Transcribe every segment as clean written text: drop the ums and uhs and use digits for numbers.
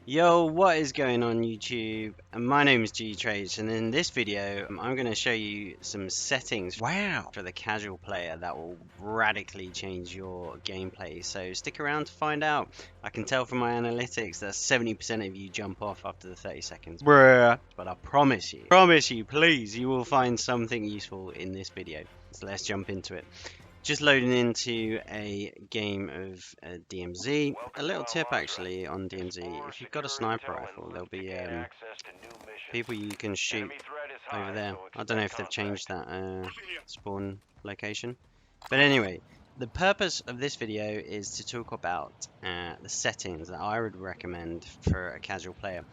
Yo, what is going on YouTube? My name is G Trades, and in this video, I'm going to show you some settings for the casual player that will radically change your gameplay. So stick around to find out. I can tell from my analytics that 70% of you jump off after the 30 seconds. Bruh. But I promise you, please, you will find something useful in this video. So let's jump into it. Just loading into a game of DMZ. A little tip actually on DMZ, if you've got a sniper rifle, there'll be people you can shoot over there. I don't know if they've changed that spawn location. But anyway, the purpose of this video is to talk about the settings that I would recommend for a casual player.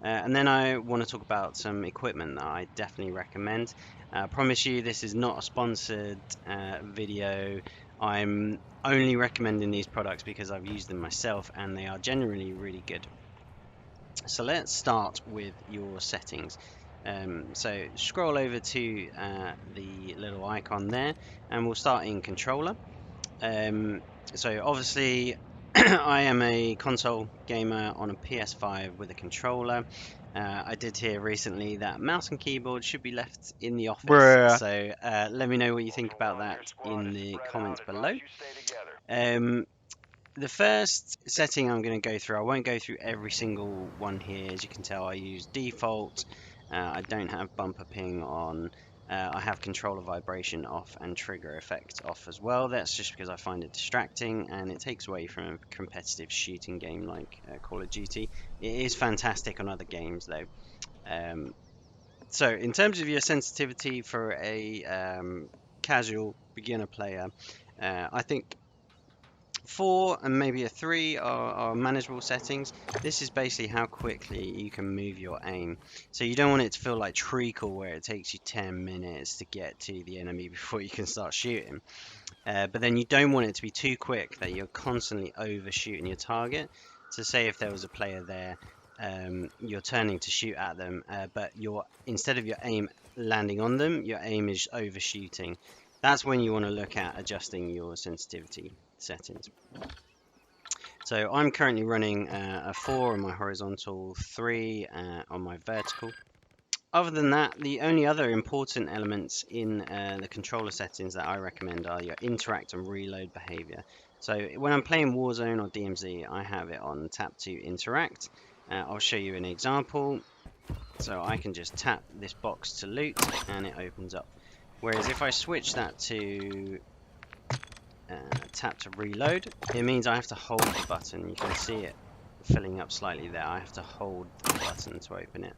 And then I want to talk about some equipment that I definitely recommend. I promise you this is not a sponsored video. I'm only recommending these products because I've used them myself and they are generally really good. So let's start with your settings. So scroll over to the little icon there and we'll start in controller. So obviously I am a console gamer on a PS5 with a controller. I did hear recently that mouse and keyboard should be left in the office. Bruh. So let me know what you think about that in the comments below. The first setting I'm going to go through, I won't go through every single one here. As you can tell, I use default. I don't have bumper ping on. I have controller vibration off and trigger effect off as well. That's just because I find it distracting and it takes away from a competitive shooting game like Call of Duty. It is fantastic on other games though. So in terms of your sensitivity for a casual beginner player, I think 4 and maybe a 3 are manageable settings. This is basically how quickly you can move your aim. So you don't want it to feel like treacle where it takes you 10 minutes to get to the enemy before you can start shooting. But then you don't want it to be too quick that you're constantly overshooting your target. So say if there was a player there, you're turning to shoot at them, but instead of your aim landing on them, your aim is overshooting. That's when you want to look at adjusting your sensitivity settings. So I'm currently running a 4 on my horizontal, 3 on my vertical. Other than that, the only other important elements in the controller settings that I recommend are your interact and reload behavior. So when I'm playing Warzone or DMZ, I have it on tap to interact. I'll show you an example. So I can just tap this box to loot and it opens up. Whereas if I switch that to tap to reload, it means I have to hold the button. You can see it filling up slightly there. I have to hold the button to open it.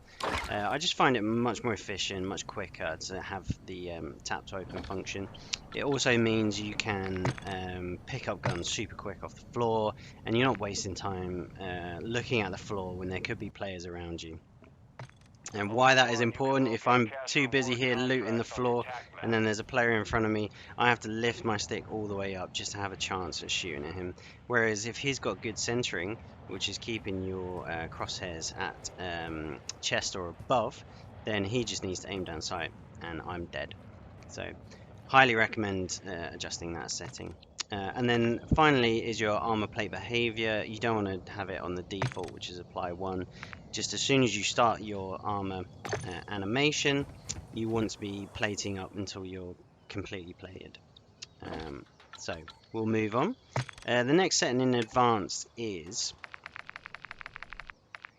I just find it much more efficient, much quicker to have the tap to open function. It also means you can pick up guns super quick off the floor and you're not wasting time looking at the floor when there could be players around you. And why that is important, if I'm too busy here looting the floor and then there's a player in front of me, I have to lift my stick all the way up just to have a chance at shooting at him. Whereas if he's got good centering, which is keeping your crosshairs at chest or above, then he just needs to aim down sight and I'm dead. So highly recommend adjusting that setting. And then finally is your armor plate behavior. You don't want to have it on the default, which is apply 1. Just as soon as you start your armor animation, you want to be plating up until you're completely plated. So we'll move on. The next setting in advanced is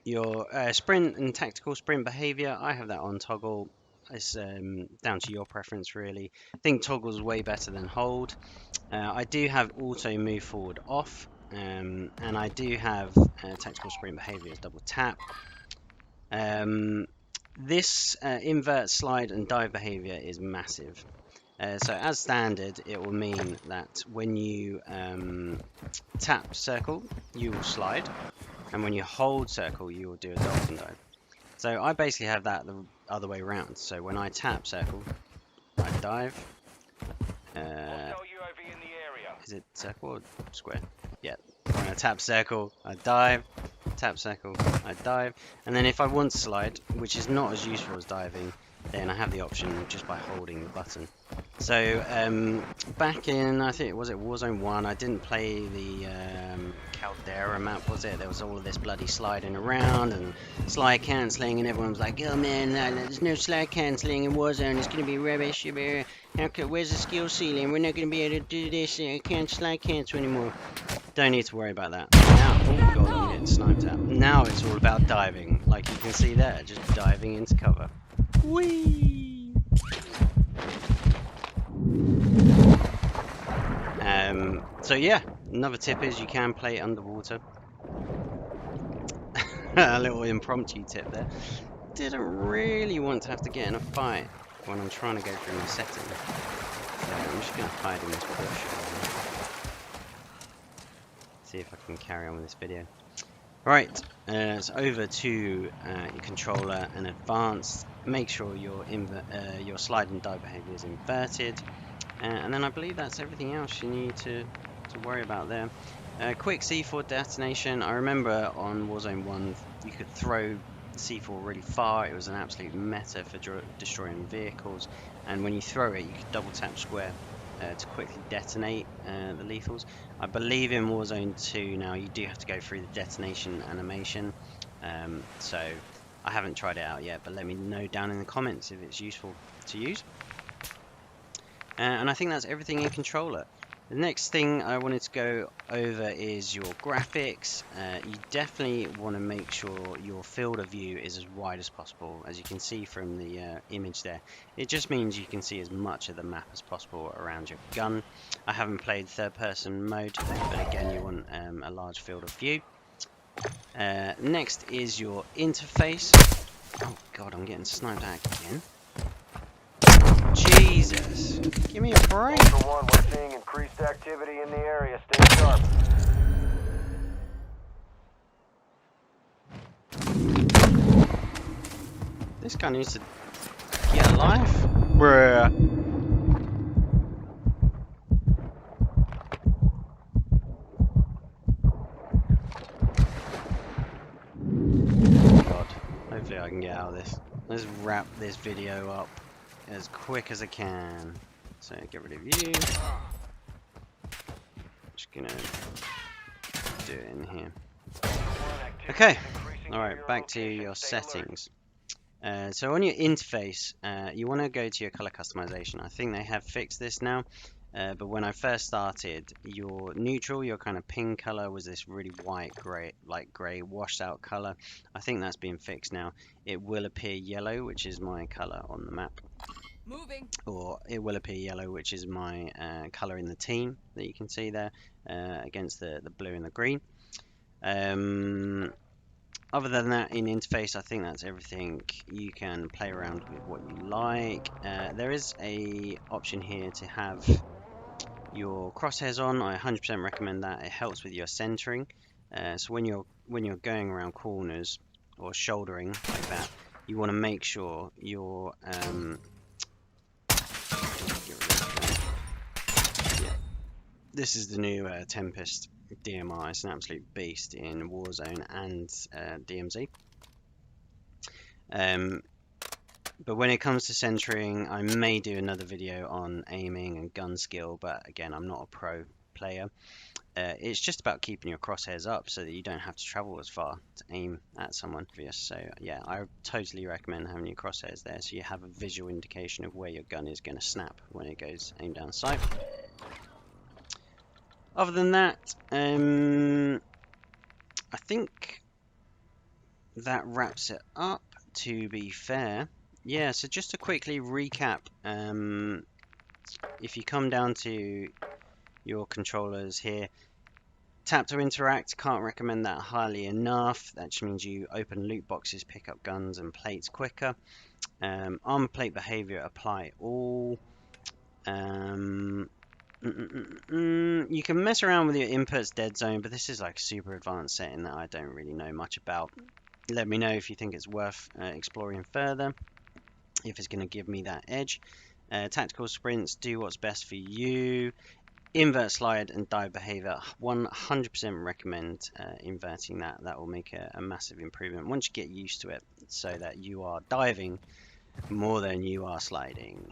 your sprint and tactical sprint behavior. I have that on toggle. It's down to your preference really. I think toggle's way better than hold. I do have auto move forward off, and I do have tactical sprint behavior as double tap. This invert, slide and dive behavior is massive. So as standard, it will mean that when you tap circle, you will slide, and when you hold circle, you will do a dolphin dive. So I basically have that the other way around. So when I tap circle, I dive. Is it circle or square? Yeah. When I tap circle, I dive. Tap circle, I dive. And then if I want to slide, which is not as useful as diving, then I have the option just by holding the button. So back in, I think, was it Warzone 1, I didn't play the Caldera map, was it? There was all of this bloody sliding around and slide cancelling, and everyone was like, oh man, there's no slide cancelling in Warzone, it's going to be rubbish. Where's the skill ceiling? We're not going to be able to do this, I can't slide cancel anymore. Don't need to worry about that. Now, oh god, I'm getting sniped at. Now it's all about diving, like you can see there, just diving into cover. Whee! So yeah, another tip is you can play it underwater. A little impromptu tip there. Didn't really want to have to get in a fight when I'm trying to go through my settings. So I'm just going to hide in this bush. See if I can carry on with this video. Right, it's over to your controller and advanced. Make sure your slide and dive behavior is inverted. And then I believe that's everything else you need to worry about there. Quick C4 detonation. I remember on Warzone 1 you could throw C4 really far. It was an absolute meta for destroying vehicles, and when you throw it you could double tap square to quickly detonate the lethals. I believe in Warzone 2 now you do have to go through the detonation animation, so I haven't tried it out yet, but let me know down in the comments if it's useful to use. And I think that's everything in controller. The next thing I wanted to go over is your graphics. You definitely want to make sure your field of view is as wide as possible. As you can see from the image there, it just means you can see as much of the map as possible around your gun. I haven't played third person mode, but again you want a large field of view. Next is your interface. Oh god, I'm getting sniped at again. Jesus, give me a break. Ultra One, we're seeing increased activity in the area. Stay sharp. This guy needs to get a life. Bruh. God, hopefully I can get out of this. Let's wrap this video up as quick as I can. So get rid of you. Just gonna do it in here. Okay, alright, back to your settings. So on your interface, you want to go to your color customization. I think they have fixed this now, but when I first started, your neutral, your kind of ping color was this really white, grey washed out color. I think that's been fixed now. It will appear yellow, which is my color on the map. Moving. Or it will appear yellow, which is my color in the team that you can see there against the blue and the green. Other than that, in interface, I think that's everything. You can play around with what you like. There is a option here to have your crosshairs on. I 100% recommend that. It helps with your centering. So when you're going around corners or shouldering like that, you want to make sure you're This is the new Tempest DMR. It's an absolute beast in Warzone and DMZ. But when it comes to centering, I may do another video on aiming and gun skill, but again, I'm not a pro player. It's just about keeping your crosshairs up so that you don't have to travel as far to aim at someone. So yeah, I totally recommend having your crosshairs there so you have a visual indication of where your gun is going to snap when it goes aimed down sight. Other than that, I think that wraps it up, to be fair. Yeah, so just to quickly recap, if you come down to your controllers here, tap to interact, can't recommend that highly enough. That just means you open loot boxes, pick up guns and plates quicker. Armor plate behavior, apply all. You can mess around with your inputs dead zone, but this is like a super advanced setting that I don't really know much about. Let me know if you think it's worth exploring further, if it's going to give me that edge. Tactical sprints, do what's best for you. Invert slide and dive behavior, 100% recommend inverting that. That will make a massive improvement once you get used to it, so that you are diving more than you are sliding.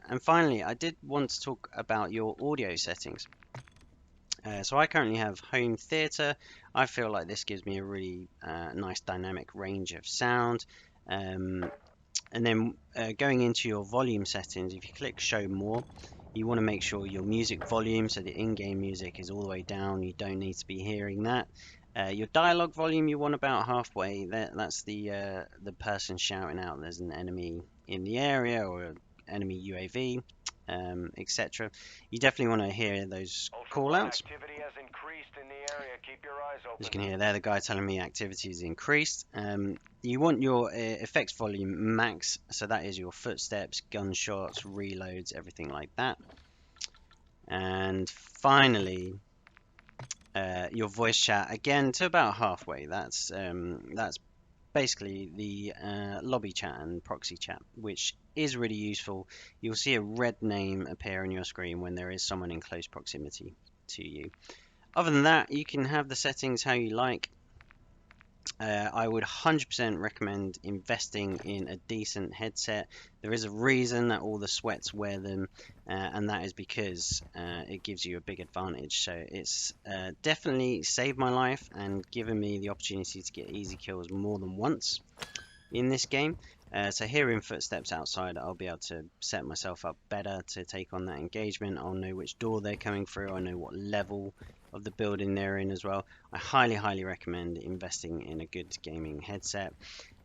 And finally, I did want to talk about your audio settings. So I currently have home theater. I feel like this gives me a really nice dynamic range of sound. Um, and then going into your volume settings, if you click show more, you want to make sure your music volume, so the in-game music, is all the way down. You don't need to be hearing that. Your dialogue volume you want about halfway. That's the person shouting out there's an enemy in the area or an enemy UAV, etc. You definitely want to hear those Ultra call One, outs. activity has increased in the area. Keep your eyes As you open. can hear there, the guy telling me activity is increased. You want your effects volume max, so that is your footsteps, gunshots, reloads, everything like that. And finally, your voice chat again to about halfway. That's basically the lobby chat and proxy chat, which is really useful. You'll see a red name appear on your screen when there is someone in close proximity to you. Other than that, you can have the settings how you like. I would 100% recommend investing in a decent headset. There is a reason that all the sweats wear them, and that is because it gives you a big advantage. So it's definitely saved my life and given me the opportunity to get easy kills more than once in this game. So hearing footsteps outside, I'll be able to set myself up better to take on that engagement. I'll know which door they're coming through. I know what level of the building they're in as well. I highly recommend investing in a good gaming headset.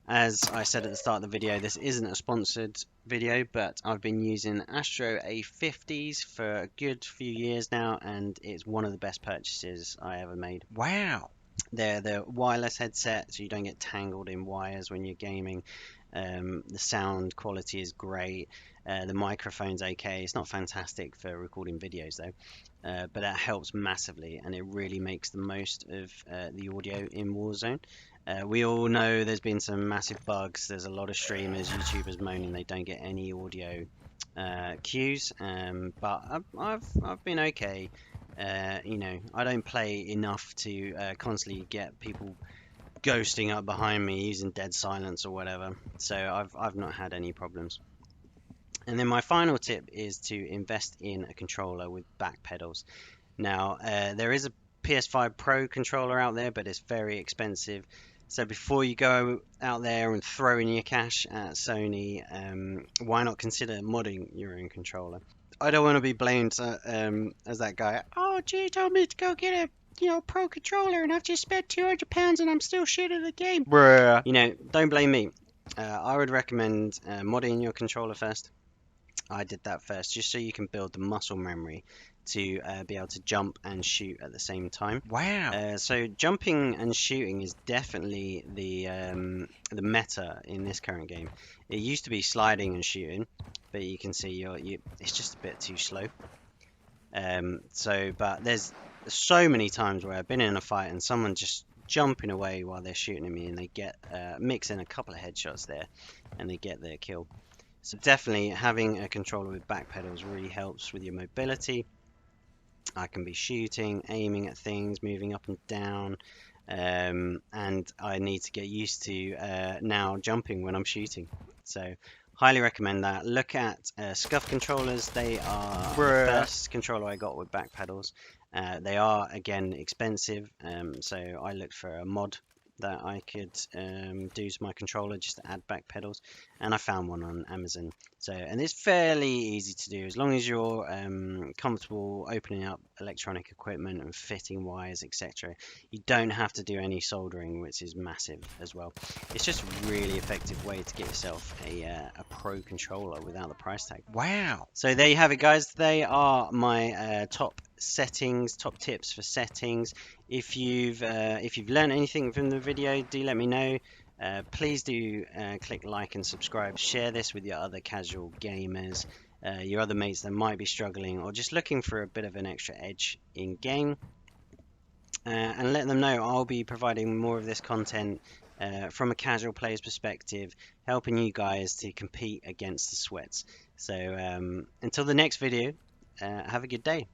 As I said at the start of the video, this isn't a sponsored video, but I've been using Astro A50s for a good few years now, and it's one of the best purchases I ever made. Wow. They're the wireless headset, so you don't get tangled in wires when you're gaming. The sound quality is great. The microphone's okay. It's not fantastic for recording videos though, but that helps massively, and it really makes the most of the audio in Warzone. We all know there's been some massive bugs. There's a lot of streamers, YouTubers moaning they don't get any audio cues, but I've been okay. You know, I don't play enough to constantly get people ghosting up behind me using dead silence or whatever. So I've not had any problems. And then my final tip is to invest in a controller with back pedals. Now, there is a PS5 Pro controller out there, but it's very expensive. So before you go out there and throw in your cash at Sony, why not consider modding your own controller? I don't want to be blamed as that guy. Oh, gee, told me to go get a pro controller, and I've just spent £200 and I'm still shit at the game. Bruh. You know, don't blame me. I would recommend modding your controller first. I did that first, just so you can build the muscle memory to be able to jump and shoot at the same time. Wow. So jumping and shooting is definitely the meta in this current game. It used to be sliding and shooting, but you can see it's just a bit too slow. But there's so many times where I've been in a fight and someone just jumping away while they're shooting at me, and they get mix in a couple of headshots there, and they get their kill. So definitely having a controller with back pedals really helps with your mobility. I can be shooting, aiming at things, moving up and down, and I need to get used to now jumping when I'm shooting. So highly recommend that. Look at Scuff controllers. They are the first controller I got with back pedals. They are again expensive, so I looked for a mod that I could do to my controller just to add back pedals, and I found one on Amazon. So, and it's fairly easy to do as long as you're comfortable opening up electronic equipment and fitting wires, etc. You don't have to do any soldering, which is massive as well. It's just a really effective way to get yourself a pro controller without the price tag. Wow. So there you have it, guys. They are my top tips for settings. If you've learned anything from the video, do let me know. Please do click like and subscribe. Share this with your other casual gamers, your other mates that might be struggling or just looking for a bit of an extra edge in game. And let them know I'll be providing more of this content from a casual player's perspective, helping you guys to compete against the sweats. So until the next video, have a good day.